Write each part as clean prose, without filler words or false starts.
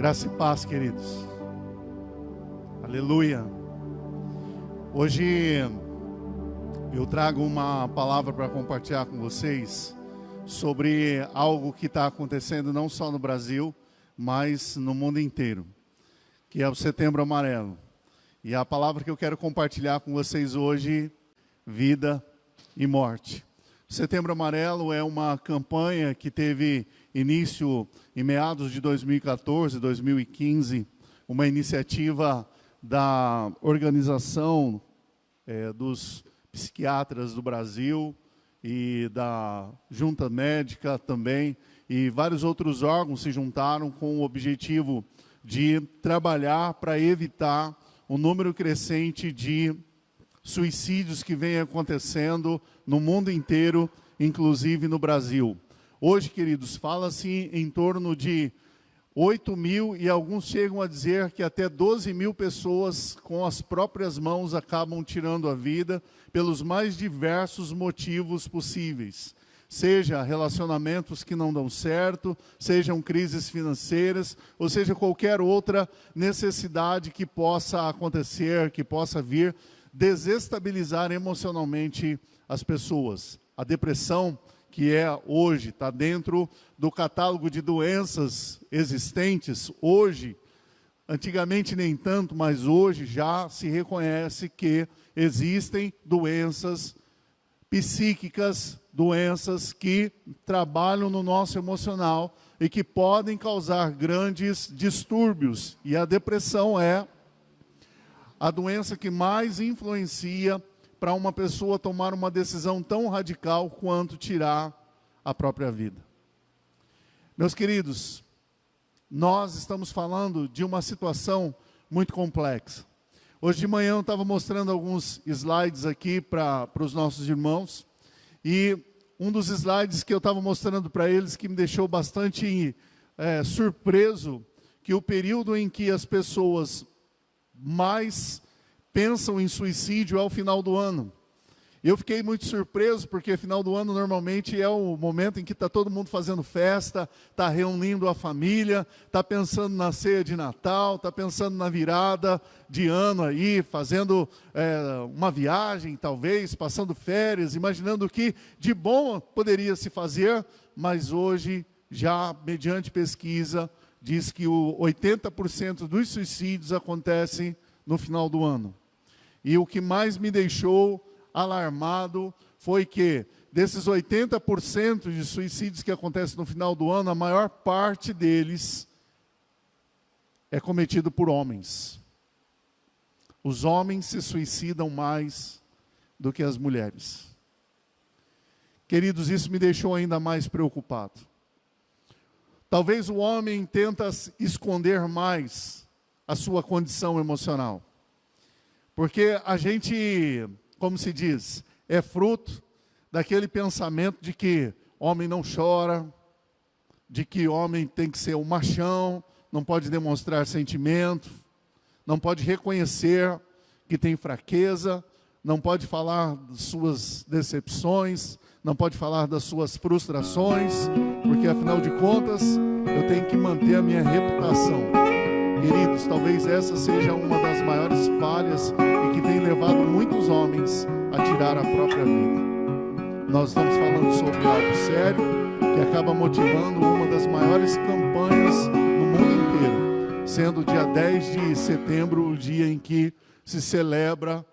Graça e paz, queridos. Aleluia. Hoje eu trago uma palavra para compartilhar com vocês sobre algo que está acontecendo não só no Brasil, mas no mundo inteiro, que é o Setembro Amarelo. E a palavra que eu quero compartilhar com vocês hoje, vida e morte. O Setembro Amarelo é uma campanha que teve início em meados de 2014, 2015, uma iniciativa da Organização dos Psiquiatras do Brasil e da Junta Médica também, e vários outros órgãos se juntaram com o objetivo de trabalhar para evitar o número crescente de suicídios que vem acontecendo no mundo inteiro, inclusive no Brasil. Hoje, queridos, fala-se em torno de 8 mil e alguns chegam a dizer que até 12 mil pessoas com as próprias mãos acabam tirando a vida pelos mais diversos motivos possíveis. Seja relacionamentos que não dão certo, sejam crises financeiras, ou seja qualquer outra necessidade que possa acontecer, que possa vir desestabilizar emocionalmente as pessoas. A depressão, que hoje está dentro do catálogo de doenças existentes, hoje, antigamente nem tanto, mas hoje já se reconhece que existem doenças psíquicas, doenças que trabalham no nosso emocional e que podem causar grandes distúrbios. E a depressão é a doença que mais influencia para uma pessoa tomar uma decisão tão radical quanto tirar a própria vida. Meus queridos, nós estamos falando de uma situação muito complexa. Hoje de manhã eu estava mostrando alguns slides aqui para os nossos irmãos, e um dos slides que eu estava mostrando para eles que me deixou bastante surpreso, que o período em que as pessoas mais pensam em suicídio é o final do ano. Eu fiquei muito surpreso, porque final do ano normalmente é o momento em que está todo mundo fazendo festa, está reunindo a família, está pensando na ceia de Natal, está pensando na virada de ano aí, fazendo uma viagem talvez, passando férias, imaginando o que de bom poderia se fazer, mas hoje, já mediante pesquisa, diz que 80% dos suicídios acontecem no final do ano. E o que mais me deixou alarmado foi que, desses 80% de suicídios que acontecem no final do ano, a maior parte deles é cometido por homens. Os homens se suicidam mais do que as mulheres. Queridos, isso me deixou ainda mais preocupado. Talvez o homem tenta esconder mais a sua condição emocional. Porque a gente, como se diz, é fruto daquele pensamento de que homem não chora, de que homem tem que ser um machão, não pode demonstrar sentimento, não pode reconhecer que tem fraqueza, não pode falar das suas decepções, não pode falar das suas frustrações, porque afinal de contas eu tenho que manter a minha reputação. Queridos, talvez essa seja uma das maiores falhas e que tem levado muitos homens a tirar a própria vida. Nós estamos falando sobre algo sério que acaba motivando uma das maiores campanhas no mundo inteiro, sendo o dia 10 de setembro o dia em que se celebra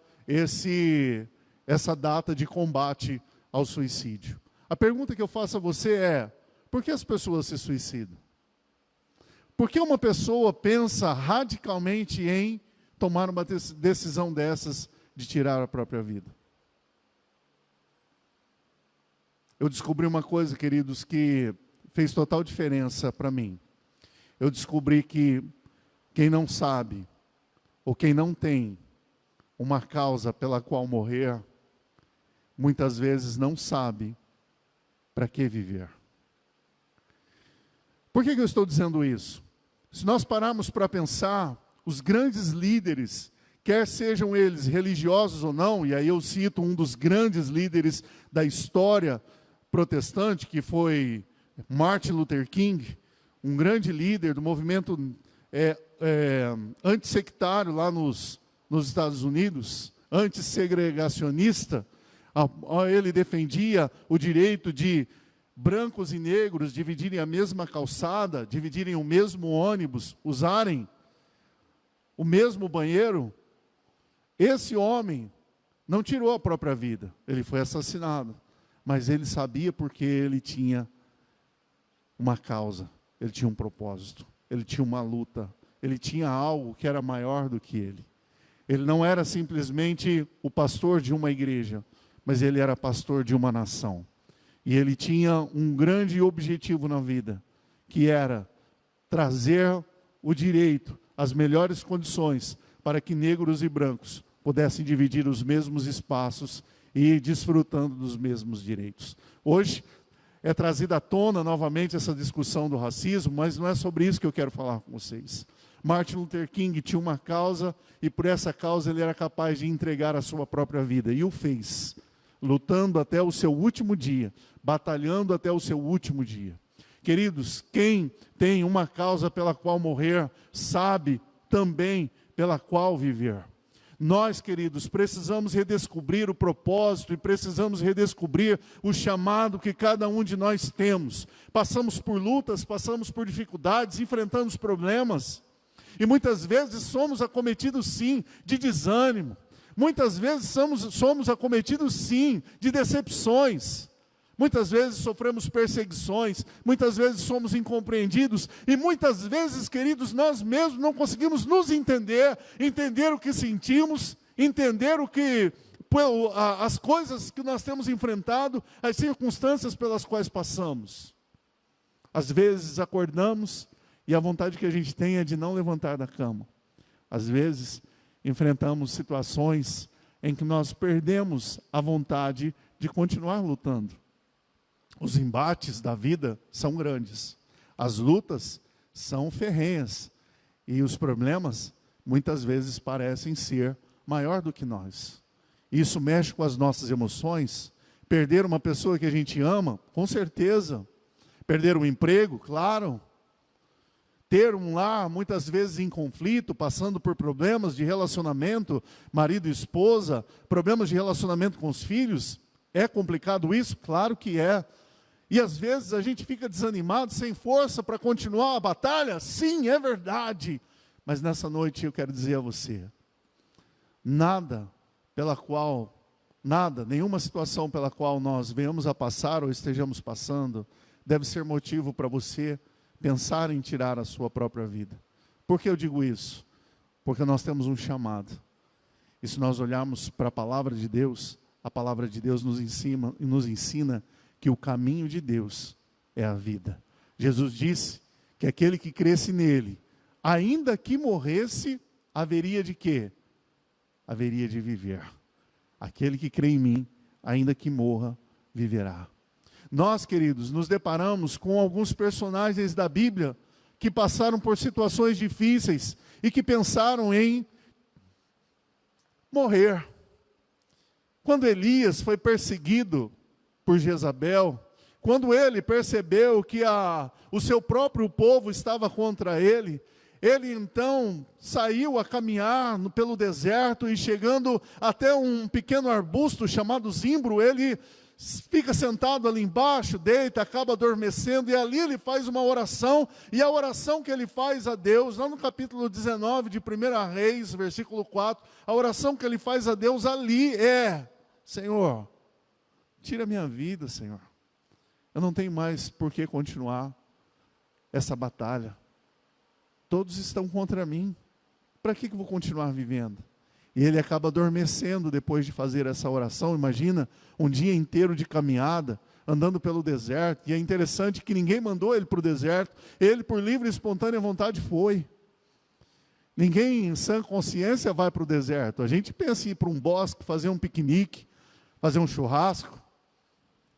essa data de combate ao suicídio. A pergunta que eu faço a você é: por que as pessoas se suicidam? Por que uma pessoa pensa radicalmente em tomar uma decisão dessas de tirar a própria vida? Eu descobri uma coisa, queridos, que fez total diferença para mim. Eu descobri que quem não sabe, ou quem não tem uma causa pela qual morrer, muitas vezes não sabe para que viver. Por que eu estou dizendo isso? Se nós pararmos para pensar, os grandes líderes, quer sejam eles religiosos ou não, e aí eu cito um dos grandes líderes da história protestante, que foi Martin Luther King, um grande líder do movimento antissectário lá nos Estados Unidos, antissegregacionista. Ele defendia o direito de brancos e negros dividirem a mesma calçada, dividirem o mesmo ônibus, usarem o mesmo banheiro. Esse homem não tirou a própria vida, ele foi assassinado, mas ele sabia porque ele tinha uma causa, ele tinha um propósito, ele tinha uma luta, ele tinha algo que era maior do que ele. Ele não era simplesmente o pastor de uma igreja, mas ele era pastor de uma nação. E ele tinha um grande objetivo na vida, que era trazer o direito, as melhores condições, para que negros e brancos pudessem dividir os mesmos espaços e ir desfrutando dos mesmos direitos. Hoje é trazida à tona novamente essa discussão do racismo, mas não é sobre isso que eu quero falar com vocês. Martin Luther King tinha uma causa, e por essa causa ele era capaz de entregar a sua própria vida, e o fez, lutando até o seu último dia, batalhando até o seu último dia. Queridos, quem tem uma causa pela qual morrer, sabe também pela qual viver. Nós, queridos, precisamos redescobrir o propósito e precisamos redescobrir o chamado que cada um de nós temos. Passamos por lutas, passamos por dificuldades, enfrentamos problemas. E muitas vezes somos acometidos, sim, de desânimo. Muitas vezes somos acometidos, sim, de decepções. Muitas vezes sofremos perseguições, muitas vezes somos incompreendidos, e muitas vezes, queridos, nós mesmos não conseguimos nos entender o que sentimos, entender as coisas que nós temos enfrentado, as circunstâncias pelas quais passamos. Às vezes acordamos e a vontade que a gente tem é de não levantar da cama. Às vezes enfrentamos situações em que nós perdemos a vontade de continuar lutando. Os embates da vida são grandes, as lutas são ferrenhas, e os problemas muitas vezes parecem ser maior do que nós. Isso mexe com as nossas emoções. Perder uma pessoa que a gente ama, com certeza. Perder um emprego, claro. Ter um lar, muitas vezes em conflito, passando por problemas de relacionamento, marido e esposa, problemas de relacionamento com os filhos. É complicado isso? Claro que é. E às vezes a gente fica desanimado, sem força para continuar a batalha. Sim, é verdade. Mas nessa noite eu quero dizer a você, nenhuma situação pela qual nós venhamos a passar ou estejamos passando, deve ser motivo para você pensar em tirar a sua própria vida. Por que eu digo isso? Porque nós temos um chamado. E se nós olharmos para a palavra de Deus nos ensina que o caminho de Deus é a vida. Jesus disse que aquele que cresce nele, ainda que morresse, haveria de quê? Haveria de viver. Aquele que crê em mim, ainda que morra, viverá. Nós, queridos, nos deparamos com alguns personagens da Bíblia que passaram por situações difíceis e que pensaram em morrer. Quando Elias foi perseguido por Jezabel, quando ele percebeu que o seu próprio povo estava contra ele, ele então saiu a caminhar pelo deserto e chegando até um pequeno arbusto chamado zimbro, ele fica sentado ali embaixo, deita, acaba adormecendo, e ali ele faz uma oração, e a oração que ele faz a Deus, lá no capítulo 19 de 1 Reis, versículo 4, a oração que ele faz a Deus ali é: Senhor, tira a minha vida, Senhor. Eu não tenho mais por que continuar essa batalha. Todos estão contra mim. Para que eu vou continuar vivendo? E ele acaba adormecendo depois de fazer essa oração. Imagina, um dia inteiro de caminhada, andando pelo deserto. E é interessante que ninguém mandou ele para o deserto. Ele, por livre e espontânea vontade, foi. Ninguém em sã consciência vai para o deserto. A gente pensa em ir para um bosque, fazer um piquenique, fazer um churrasco.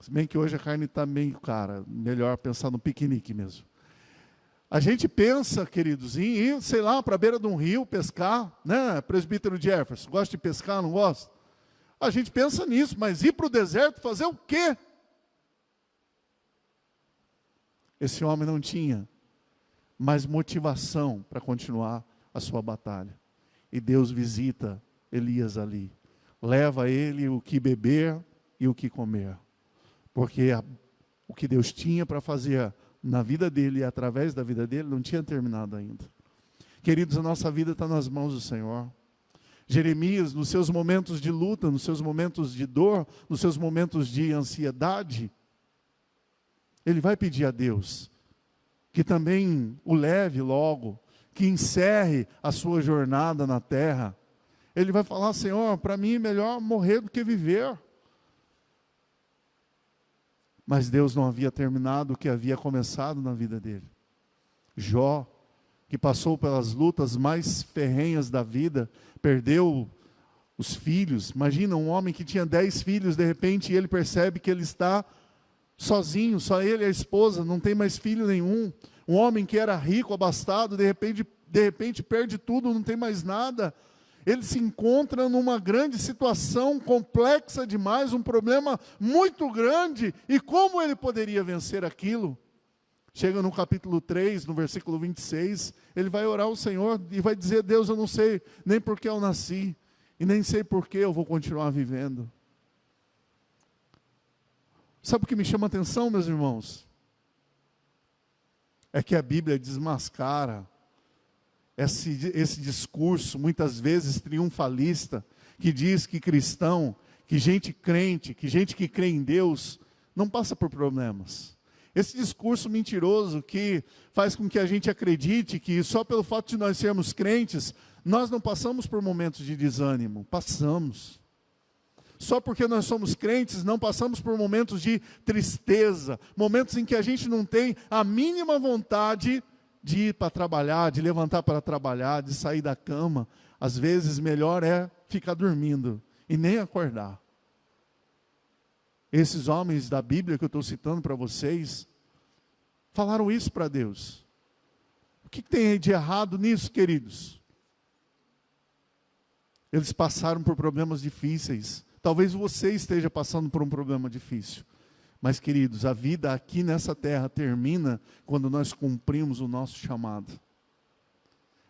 Se bem que hoje a carne está meio cara, melhor pensar no piquenique mesmo. A gente pensa, queridos, em ir, sei lá, para a beira de um rio, pescar, né? Presbítero Jefferson, gosta de pescar, não gosta? A gente pensa nisso, mas ir para o deserto fazer o quê? Esse homem não tinha mais motivação para continuar a sua batalha. E Deus visita Elias ali. Leva a ele o que beber e o que comer. Porque o que Deus tinha para fazer na vida dele e através da vida dele não tinha terminado ainda. Queridos, a nossa vida está nas mãos do Senhor. Jeremias, nos seus momentos de luta, nos seus momentos de dor, nos seus momentos de ansiedade, ele vai pedir a Deus que também o leve logo, que encerre a sua jornada na terra. Ele vai falar: Senhor, para mim é melhor morrer do que viver. Mas Deus não havia terminado o que havia começado na vida dele. Jó, que passou pelas lutas mais ferrenhas da vida, perdeu os filhos. Imagina um homem que tinha 10 filhos, de repente ele percebe que ele está sozinho, só ele e a esposa, não tem mais filho nenhum. Um homem que era rico, abastado, de repente perde tudo, não tem mais nada. Ele se encontra numa grande situação, complexa demais, um problema muito grande. E como ele poderia vencer aquilo? Chega no capítulo 3, no versículo 26, ele vai orar ao Senhor e vai dizer: Deus, eu não sei nem por que eu nasci, e nem sei por que eu vou continuar vivendo. Sabe o que me chama a atenção, meus irmãos? É que a Bíblia desmascara esse discurso, muitas vezes triunfalista, que diz que cristão, que gente crente, que gente que crê em Deus, não passa por problemas. Esse discurso mentiroso que faz com que a gente acredite que só pelo fato de nós sermos crentes, nós não passamos por momentos de desânimo. Passamos. Só porque nós somos crentes, não passamos por momentos de tristeza, momentos em que a gente não tem a mínima vontade de ir para trabalhar, de levantar para trabalhar, de sair da cama. Às vezes melhor é ficar dormindo e nem acordar. Esses homens da Bíblia que eu estou citando para vocês, falaram isso para Deus. O que tem de errado nisso, queridos? Eles passaram por problemas difíceis. Talvez você esteja passando por um problema difícil. Mas, queridos, a vida aqui nessa terra termina quando nós cumprimos o nosso chamado.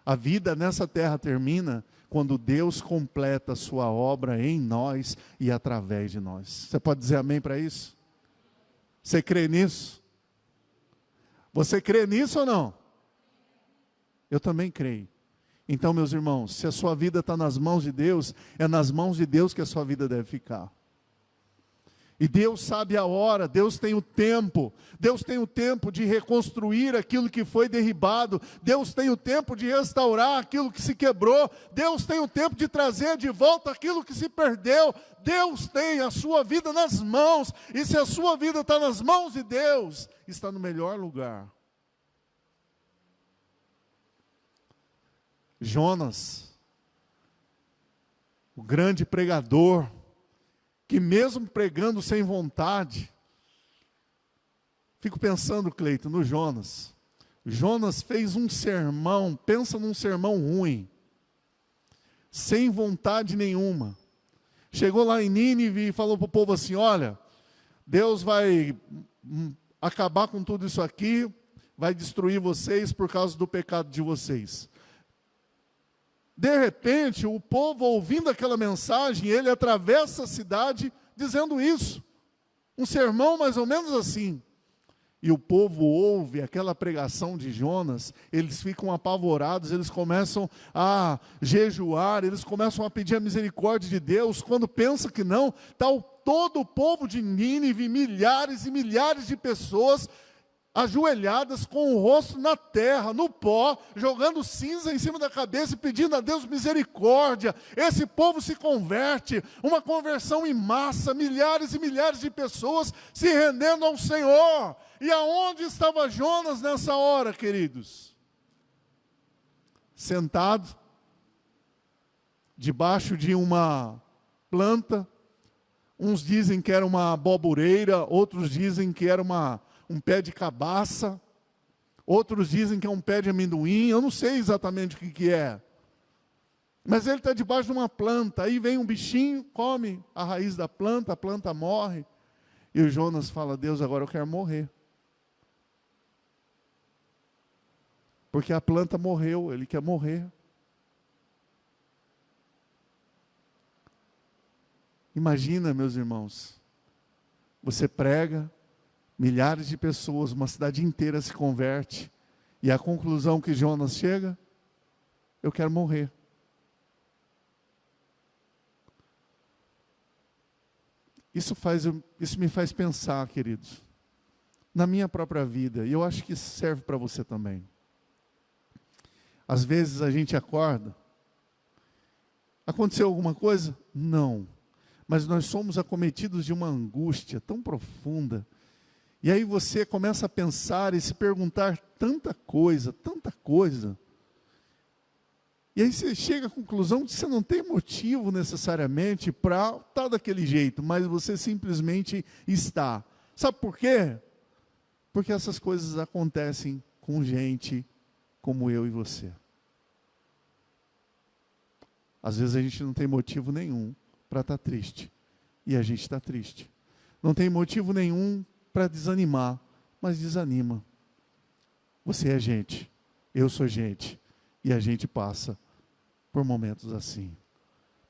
A vida nessa terra termina quando Deus completa a sua obra em nós e através de nós. Você pode dizer amém para isso? Você crê nisso? Você crê nisso ou não? Eu também creio. Então, meus irmãos, se a sua vida está nas mãos de Deus, é nas mãos de Deus que a sua vida deve ficar. E Deus sabe a hora, Deus tem o tempo de reconstruir aquilo que foi derribado, Deus tem o tempo de restaurar aquilo que se quebrou, Deus tem o tempo de trazer de volta aquilo que se perdeu. Deus tem a sua vida nas mãos, e se a sua vida está nas mãos de Deus, está no melhor lugar. Jonas, o grande pregador, que mesmo pregando sem vontade, fico pensando, Cleito, no Jonas. Jonas fez um sermão, pensa num sermão ruim, sem vontade nenhuma. Chegou lá em Nínive e falou para o povo assim: olha, Deus vai acabar com tudo isso aqui, vai destruir vocês por causa do pecado de vocês. De repente, o povo, ouvindo aquela mensagem, ele atravessa a cidade dizendo isso. Um sermão mais ou menos assim. E o povo ouve aquela pregação de Jonas, eles ficam apavorados, eles começam a jejuar, eles começam a pedir a misericórdia de Deus. Quando pensa que não, está todo o povo de Nínive, milhares e milhares de pessoas ajoelhadas com o rosto na terra, no pó, jogando cinza em cima da cabeça e pedindo a Deus misericórdia. Esse povo se converte, uma conversão em massa, milhares e milhares de pessoas se rendendo ao Senhor. E aonde estava Jonas nessa hora, queridos? Sentado, debaixo de uma planta. Uns dizem que era uma aboboreira, outros dizem que era um pé de cabaça, outros dizem que é um pé de amendoim, eu não sei exatamente o que é. Mas ele está debaixo de uma planta, aí vem um bichinho, come a raiz da planta, a planta morre. E o Jonas fala: Deus, agora eu quero morrer. porque a planta morreu, ele quer morrer. Imagina, meus irmãos, você prega, milhares de pessoas, uma cidade inteira se converte, e a conclusão que Jonas chega: eu quero morrer. Isso me faz pensar, queridos, na minha própria vida, e eu acho que isso serve para você também. Às vezes a gente acorda, aconteceu alguma coisa? Não. Mas nós somos acometidos de uma angústia tão profunda. E aí você começa a pensar e se perguntar tanta coisa, tanta coisa. E aí você chega à conclusão de que você não tem motivo necessariamente para estar daquele jeito, mas você simplesmente está. Sabe por quê? Porque essas coisas acontecem com gente como eu e você. Às vezes a gente não tem motivo nenhum para estar triste, e a gente está triste. Não tem motivo nenhum para desanimar, mas desanima. Você é gente, eu sou gente, e a gente passa por momentos assim.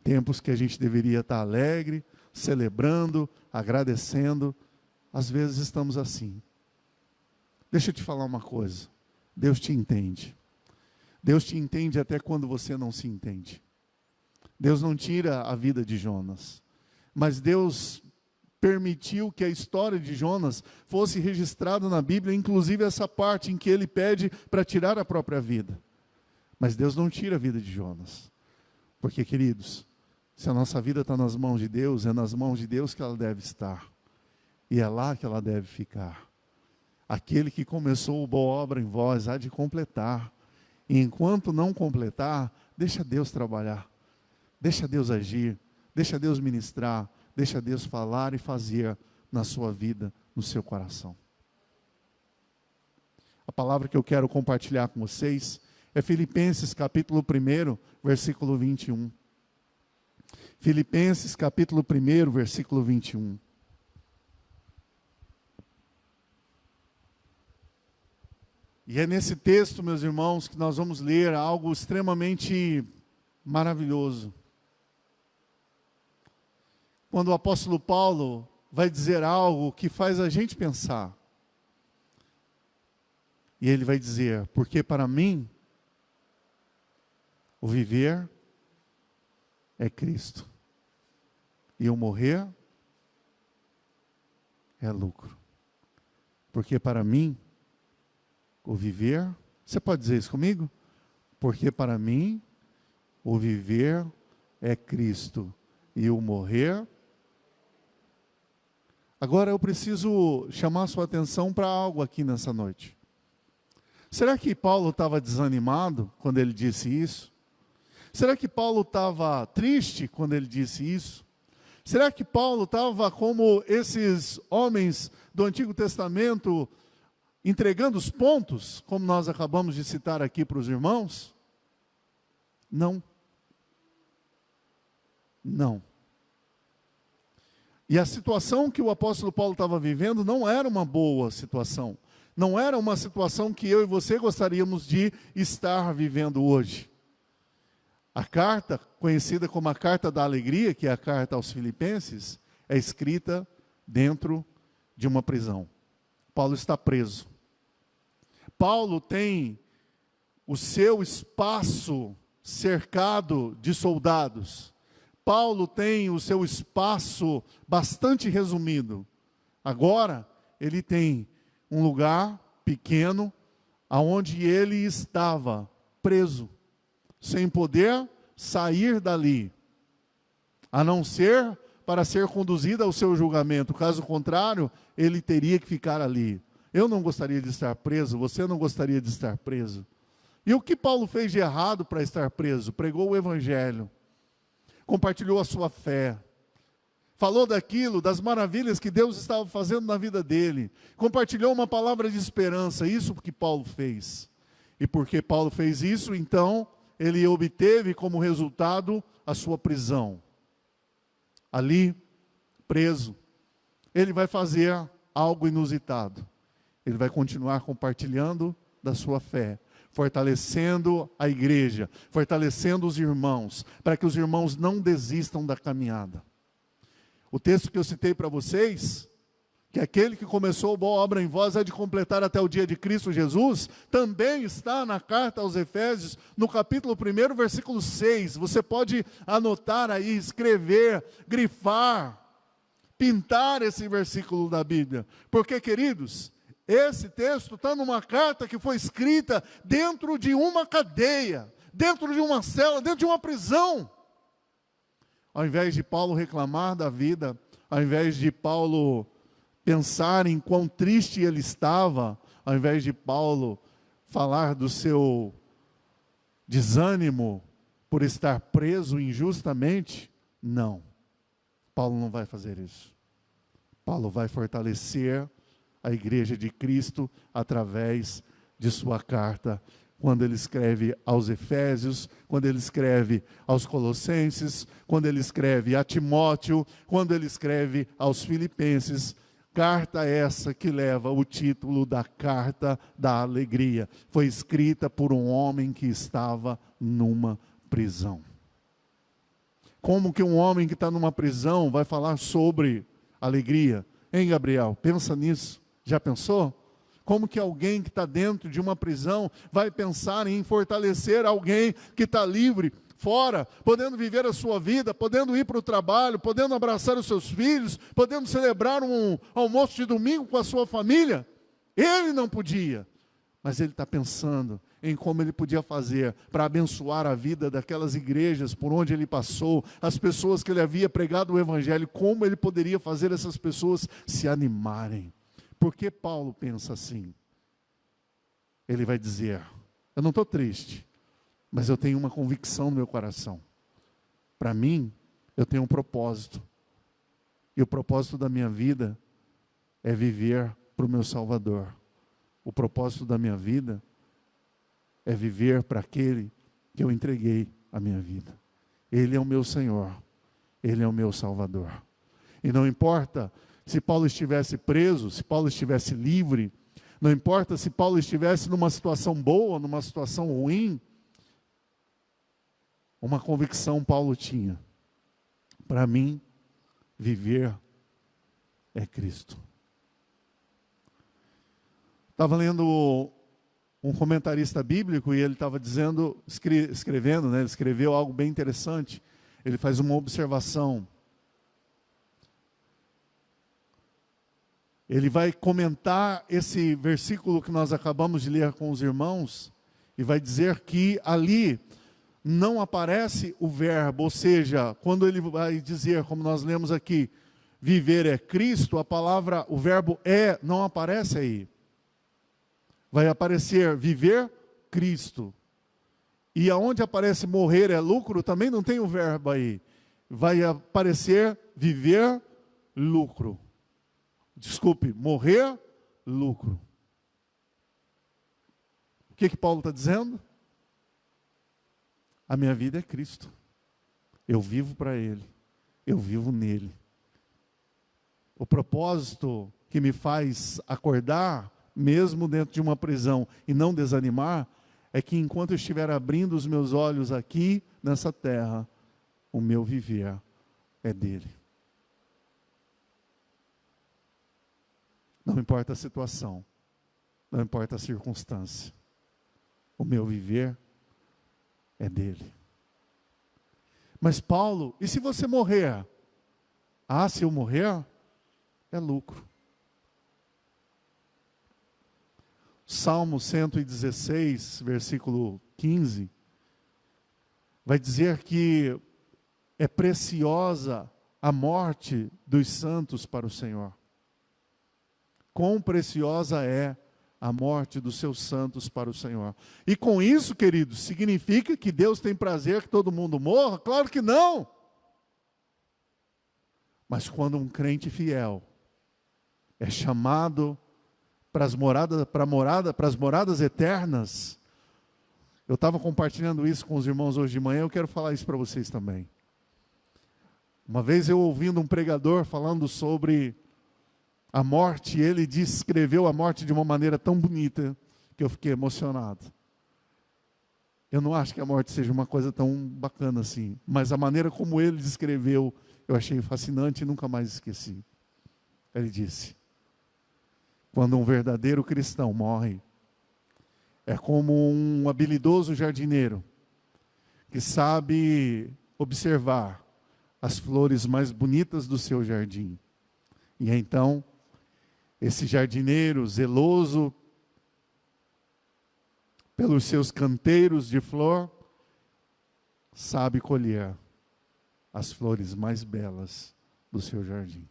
Tempos que a gente deveria estar alegre, celebrando, agradecendo, às vezes estamos assim. Deixa eu te falar uma coisa, Deus te entende. Deus te entende até quando você não se entende. Deus não tira a vida de Jonas, mas Deus permitiu que a história de Jonas fosse registrada na Bíblia, inclusive essa parte em que ele pede para tirar a própria vida. Mas Deus não tira a vida de Jonas, porque, queridos, se a nossa vida está nas mãos de Deus, é nas mãos de Deus que ela deve estar, e é lá que ela deve ficar. Aquele que começou a boa obra em vós há de completar, e enquanto não completar, deixa Deus trabalhar. Deixa Deus agir, deixa Deus ministrar, deixa Deus falar e fazer na sua vida, no seu coração. A palavra que eu quero compartilhar com vocês é Filipenses capítulo 1, versículo 21. Filipenses capítulo 1, versículo 21. E é nesse texto, meus irmãos, que nós vamos ler algo extremamente maravilhoso. Quando o apóstolo Paulo vai dizer algo que faz a gente pensar. E ele vai dizer: porque para mim, o viver é Cristo, e o morrer é lucro. Porque para mim, o viver, você pode dizer isso comigo? Porque para mim, o viver é Cristo, e o morrer. Agora eu preciso chamar sua atenção para algo aqui nessa noite. Será que Paulo estava desanimado quando ele disse isso? Será que Paulo estava triste quando ele disse isso? Será que Paulo estava como esses homens do Antigo Testamento, entregando os pontos, como nós acabamos de citar aqui para os irmãos? Não. Não. E a situação que o apóstolo Paulo estava vivendo não era uma boa situação. Não era uma situação que eu e você gostaríamos de estar vivendo hoje. A carta, conhecida como a Carta da Alegria, que é a carta aos Filipenses, é escrita dentro de uma prisão. Paulo está preso. Paulo tem o seu espaço cercado de soldados. Paulo tem o seu espaço bastante resumido. Agora, ele tem um lugar pequeno, aonde ele estava preso, sem poder sair dali, a não ser para ser conduzido ao seu julgamento. Caso contrário, ele teria que ficar ali. Eu não gostaria de estar preso, você não gostaria de estar preso. E o que Paulo fez de errado para estar preso? Pregou o Evangelho, compartilhou a sua fé, falou daquilo, das maravilhas que Deus estava fazendo na vida dele, compartilhou uma palavra de esperança. Isso que Paulo fez. E porque Paulo fez isso, então, ele obteve como resultado a sua prisão. Ali, preso, ele vai fazer algo inusitado. Ele vai continuar compartilhando da sua fé, fortalecendo a igreja, fortalecendo os irmãos, para que os irmãos não desistam da caminhada. O texto que eu citei para vocês, que aquele que começou a boa obra em vós é de completar até o dia de Cristo Jesus, também está na carta aos Efésios, no capítulo 1, versículo 6. Você pode anotar aí, escrever, grifar, pintar esse versículo da Bíblia. Porque, queridos, esse texto está numa carta que foi escrita dentro de uma cadeia, dentro de uma cela, dentro de uma prisão. Ao invés de Paulo reclamar da vida, ao invés de Paulo pensar em quão triste ele estava, ao invés de Paulo falar do seu desânimo por estar preso injustamente, não. Paulo não vai fazer isso. Paulo vai fortalecer a igreja de Cristo através de sua carta, quando ele escreve aos Efésios, quando ele escreve aos Colossenses, quando ele escreve a Timóteo, quando ele escreve aos Filipenses. Carta essa que leva o título da Carta da Alegria. Foi escrita por um homem que estava numa prisão. Como que um homem que está numa prisão vai falar sobre alegria? Hein, Gabriel? Pensa nisso. Já pensou? Como que alguém que está dentro de uma prisão vai pensar em fortalecer alguém que está livre, fora, podendo viver a sua vida, podendo ir para o trabalho, podendo abraçar os seus filhos, podendo celebrar um almoço de domingo com a sua família? Ele não podia, mas ele está pensando em como ele podia fazer para abençoar a vida daquelas igrejas por onde ele passou, as pessoas que ele havia pregado o evangelho, como ele poderia fazer essas pessoas se animarem. Por que Paulo pensa assim? Ele vai dizer, eu não estou triste, mas eu tenho uma convicção no meu coração. Para mim, eu tenho um propósito. E o propósito da minha vida é viver para o meu Salvador. O propósito da minha vida é viver para aquele que eu entreguei a minha vida. Ele é o meu Senhor. Ele é o meu Salvador. E não importa se Paulo estivesse preso, se Paulo estivesse livre, não importa se Paulo estivesse numa situação boa, numa situação ruim, uma convicção Paulo tinha. Para mim, viver é Cristo. Estava lendo um comentarista bíblico e ele estava dizendo, escrevendo, né? Ele escreveu algo bem interessante. Ele faz uma observação. Ele vai comentar esse versículo que nós acabamos de ler com os irmãos e vai dizer que ali não aparece o verbo, ou seja, quando ele vai dizer, como nós lemos aqui, viver é Cristo, a palavra, o verbo é, não aparece aí. Vai aparecer viver Cristo. E aonde aparece morrer é lucro, também não tem o verbo aí. Vai aparecer viver lucro. Desculpe, morrer, lucro. O que Paulo está dizendo? A minha vida é Cristo. Eu vivo para Ele. Eu vivo nele. O propósito que me faz acordar, mesmo dentro de uma prisão, e não desanimar, é que enquanto eu estiver abrindo os meus olhos aqui, nessa terra, o meu viver é dele. Não importa a situação, não importa a circunstância, o meu viver é dele. Mas Paulo, e se você morrer? Ah, se eu morrer, é lucro. Salmo 116, versículo 15, vai dizer que é preciosa a morte dos santos para o Senhor. Quão preciosa é a morte dos seus santos para o Senhor. E com isso, queridos, significa que Deus tem prazer que todo mundo morra? Claro que não. Mas quando um crente fiel é chamado para as moradas eternas, eu estava compartilhando isso com os irmãos hoje de manhã, eu quero falar isso para vocês também. Uma vez eu ouvindo um pregador falando sobre a morte, ele descreveu a morte de uma maneira tão bonita que eu fiquei emocionado. Eu não acho que a morte seja uma coisa tão bacana assim, mas a maneira como ele descreveu, eu achei fascinante e nunca mais esqueci. Ele disse: quando um verdadeiro cristão morre, é como um habilidoso jardineiro que sabe observar as flores mais bonitas do seu jardim. E então, esse jardineiro zeloso pelos seus canteiros de flor, sabe colher as flores mais belas do seu jardim.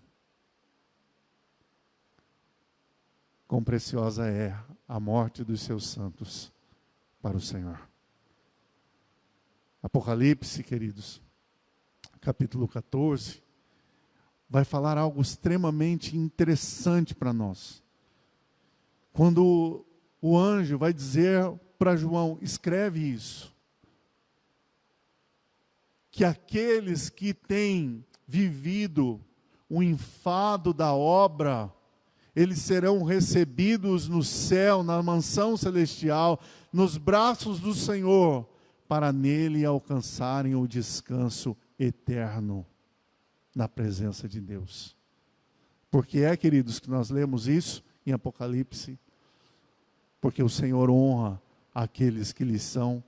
Quão preciosa é a morte dos seus santos para o Senhor. Apocalipse, queridos, capítulo 14, vai falar algo extremamente interessante para nós. Quando o anjo vai dizer para João: escreve isso, que aqueles que têm vivido o enfado da obra, eles serão recebidos no céu, na mansão celestial, nos braços do Senhor, para nele alcançarem o descanso eterno na presença de Deus. Porque queridos, que nós lemos isso em Apocalipse, porque o Senhor honra aqueles que lhe são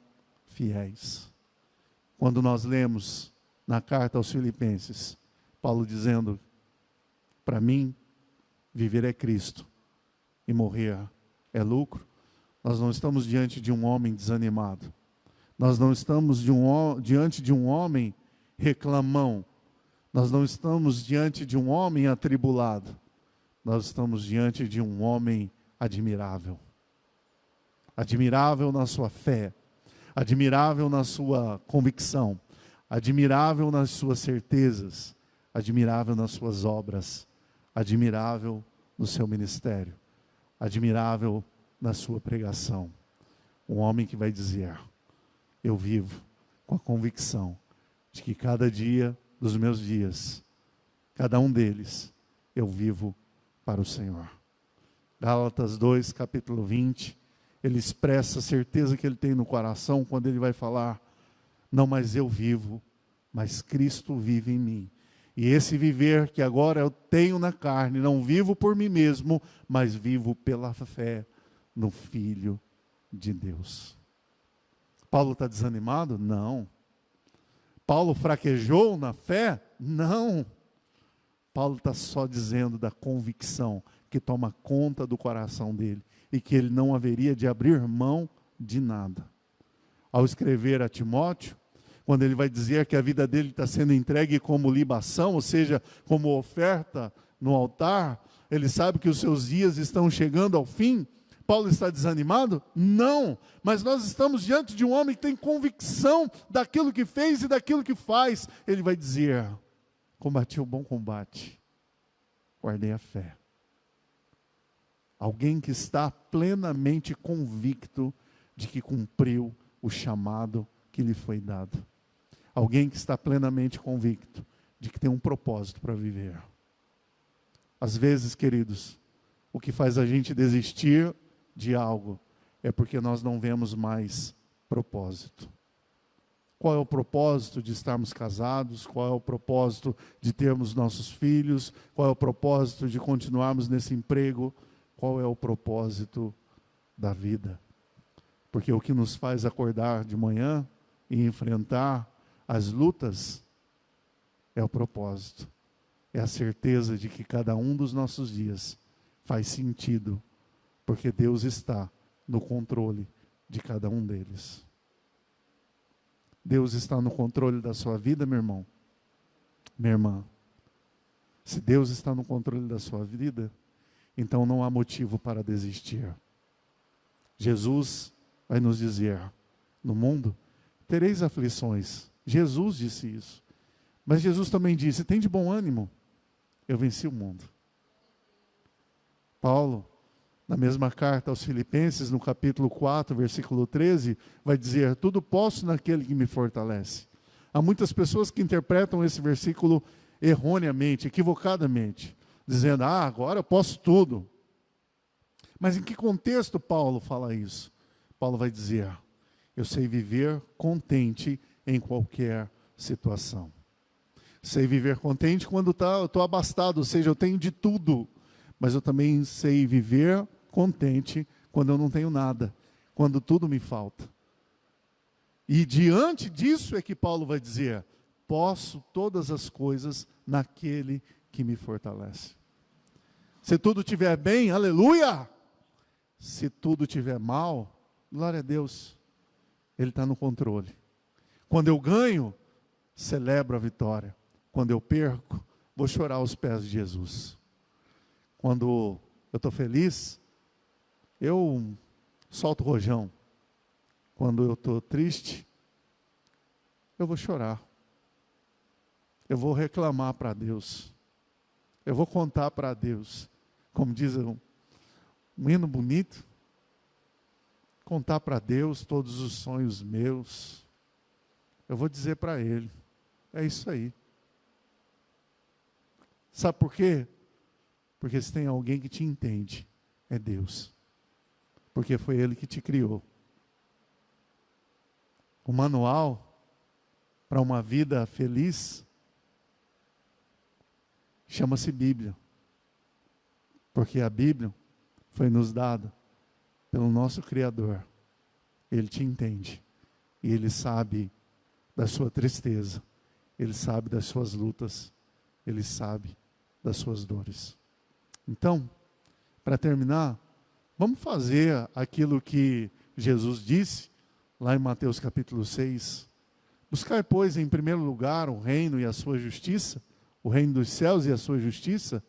fiéis. Quando nós lemos na carta aos Filipenses, Paulo dizendo: para mim, viver é Cristo e morrer é lucro, nós não estamos diante de um homem desanimado. Nós não estamos diante de um homem reclamão. Nós não estamos diante de um homem atribulado. Nós estamos diante de um homem admirável. Admirável na sua fé, admirável na sua convicção, admirável nas suas certezas, admirável nas suas obras, admirável no seu ministério, admirável na sua pregação. Um homem que vai dizer: eu vivo com a convicção de que cada dia dos meus dias, cada um deles, eu vivo para o Senhor. Gálatas 2, capítulo 20, ele expressa a certeza que ele tem no coração quando ele vai falar: não mais eu vivo, mas Cristo vive em mim. E esse viver que agora eu tenho na carne, não vivo por mim mesmo, mas vivo pela fé no Filho de Deus. Paulo está desanimado? Não. Paulo fraquejou na fé? Não. Paulo está só dizendo da convicção que toma conta do coração dele e que ele não haveria de abrir mão de nada. Ao escrever a Timóteo, quando ele vai dizer que a vida dele está sendo entregue como libação, ou seja, como oferta no altar, ele sabe que os seus dias estão chegando ao fim. Paulo está desanimado? Não, mas nós estamos diante de um homem que tem convicção daquilo que fez e daquilo que faz. Ele vai dizer: combati o bom combate, guardei a fé. Alguém que está plenamente convicto de que cumpriu o chamado que lhe foi dado. Alguém que está plenamente convicto de que tem um propósito para viver. Às vezes, queridos, o que faz a gente desistir de algo é porque nós não vemos mais propósito. Qual é o propósito de estarmos casados? Qual é o propósito de termos nossos filhos? Qual é o propósito de continuarmos nesse emprego? Qual é o propósito da vida? Porque o que nos faz acordar de manhã e enfrentar as lutas é o propósito. É a certeza de que cada um dos nossos dias faz sentido, porque Deus está no controle de cada um deles. Deus está no controle da sua vida, meu irmão, minha irmã. Se Deus está no controle da sua vida, então não há motivo para desistir. Jesus vai nos dizer: no mundo tereis aflições. Jesus disse isso. Mas Jesus também disse: tem de bom ânimo, eu venci o mundo. Paulo, na mesma carta aos Filipenses, no capítulo 4, versículo 13, vai dizer: tudo posso naquele que me fortalece. Há muitas pessoas que interpretam esse versículo erroneamente, equivocadamente, dizendo: agora eu posso tudo. Mas em que contexto Paulo fala isso? Paulo vai dizer: Eu sei viver contente em qualquer situação. Sei viver contente quando eu estou abastado, ou seja, eu tenho de tudo. Mas eu também sei viver contente quando eu não tenho nada, quando tudo me falta. E diante disso é que Paulo vai dizer: posso todas as coisas naquele que me fortalece. Se tudo estiver bem, aleluia! Se tudo estiver mal, glória a Deus, Ele está no controle. Quando eu ganho, celebro a vitória. Quando eu perco, vou chorar aos pés de Jesus. Quando eu estou feliz, eu solto o rojão. Quando eu estou triste, eu vou chorar. Eu vou reclamar para Deus. Eu vou contar para Deus. Como diz um hino bonito, contar para Deus todos os sonhos meus. Eu vou dizer para Ele. É isso aí. Sabe por quê? Porque se tem alguém que te entende, é Deus. Porque foi Ele que te criou. O manual para uma vida feliz chama-se Bíblia. Porque a Bíblia foi nos dada pelo nosso Criador. Ele te entende. E Ele sabe da sua tristeza. Ele sabe das suas lutas. Ele sabe das suas dores. Então, para terminar, vamos fazer aquilo que Jesus disse lá em Mateus capítulo 6. Buscai, pois, em primeiro lugar o reino e a sua justiça, o reino dos céus e a sua justiça,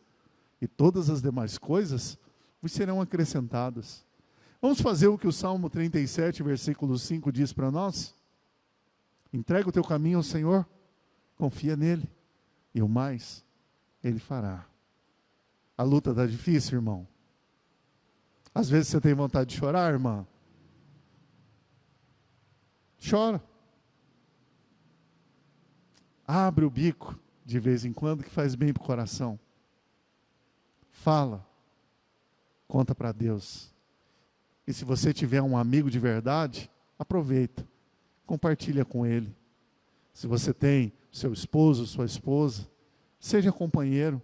e todas as demais coisas vos serão acrescentadas. Vamos fazer o que o Salmo 37, versículo 5 diz para nós? Entrega o teu caminho ao Senhor, confia nele, e o mais Ele fará. A luta está difícil, irmão. Às vezes você tem vontade de chorar, irmã. Chora. Abre o bico de vez em quando, que faz bem para o coração. Fala. Conta para Deus. E se você tiver um amigo de verdade, aproveita. Compartilha com ele. Se você tem seu esposo, sua esposa, seja companheiro.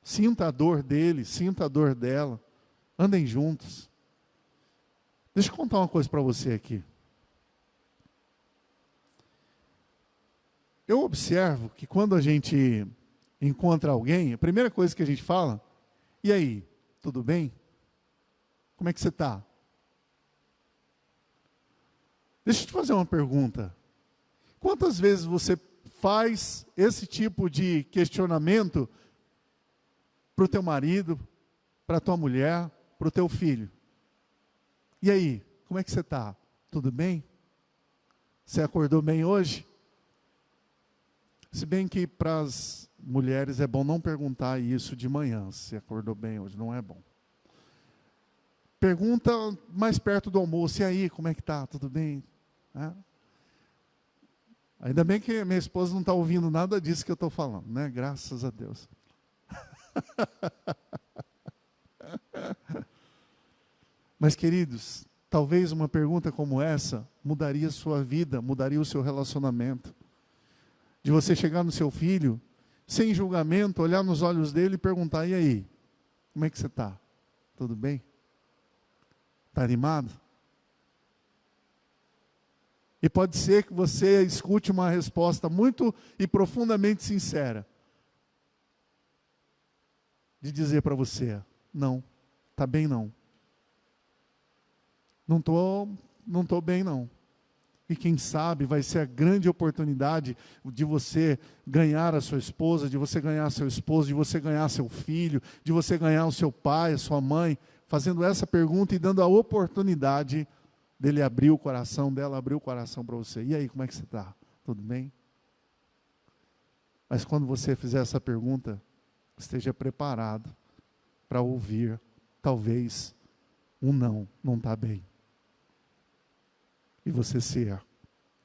Sinta a dor dele, sinta a dor dela. Andem juntos. Deixa eu contar uma coisa para você aqui. Eu observo que quando a gente encontra alguém, a primeira coisa que a gente fala: e aí, tudo bem? Como é que você está? Deixa eu te fazer uma pergunta. Quantas vezes você faz esse tipo de questionamento para o teu marido, para a tua mulher, para o teu filho? E aí, como é que você está? Tudo bem? Você acordou bem hoje? Se bem que para as mulheres é bom não perguntar isso de manhã, se acordou bem hoje, não é bom. Pergunta mais perto do almoço: e aí, como é que está? Tudo bem? Ainda bem que minha esposa não está ouvindo nada disso que eu estou falando, né? Graças a Deus. Mas, queridos, talvez uma pergunta como essa mudaria a sua vida, mudaria o seu relacionamento. De você chegar no seu filho, sem julgamento, olhar nos olhos dele e perguntar: e aí, como é que você está? Tudo bem? Está animado? E pode ser que você escute uma resposta muito e profundamente sincera, de dizer para você: não, está bem não. Não estou bem não. E quem sabe vai ser a grande oportunidade de você ganhar a sua esposa, de você ganhar seu esposo, de você ganhar seu filho, de você ganhar o seu pai, a sua mãe, fazendo essa pergunta e dando a oportunidade dele abrir o coração, dela abrir o coração para você. E aí, como é que você está? Tudo bem? Mas quando você fizer essa pergunta, esteja preparado para ouvir, talvez, um não está bem. E você ser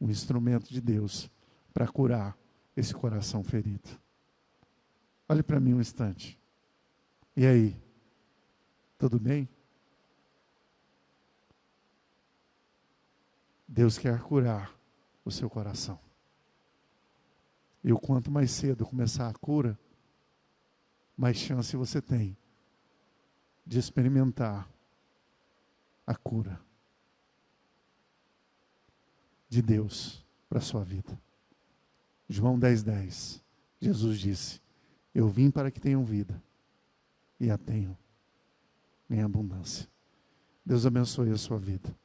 um instrumento de Deus para curar esse coração ferido. Olhe para mim um instante. E aí? Tudo bem? Deus quer curar o seu coração. E o quanto mais cedo começar a cura, mais chance você tem de experimentar a cura de Deus para a sua vida. João 10:10, Jesus disse: eu vim para que tenham vida e a tenham em abundância. Deus abençoe a sua vida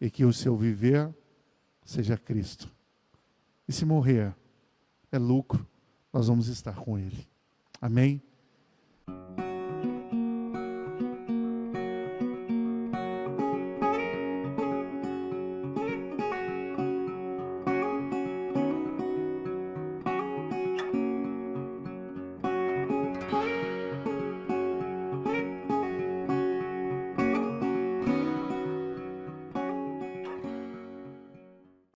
e que o seu viver seja Cristo. E se morrer é lucro, nós vamos estar com Ele. Amém?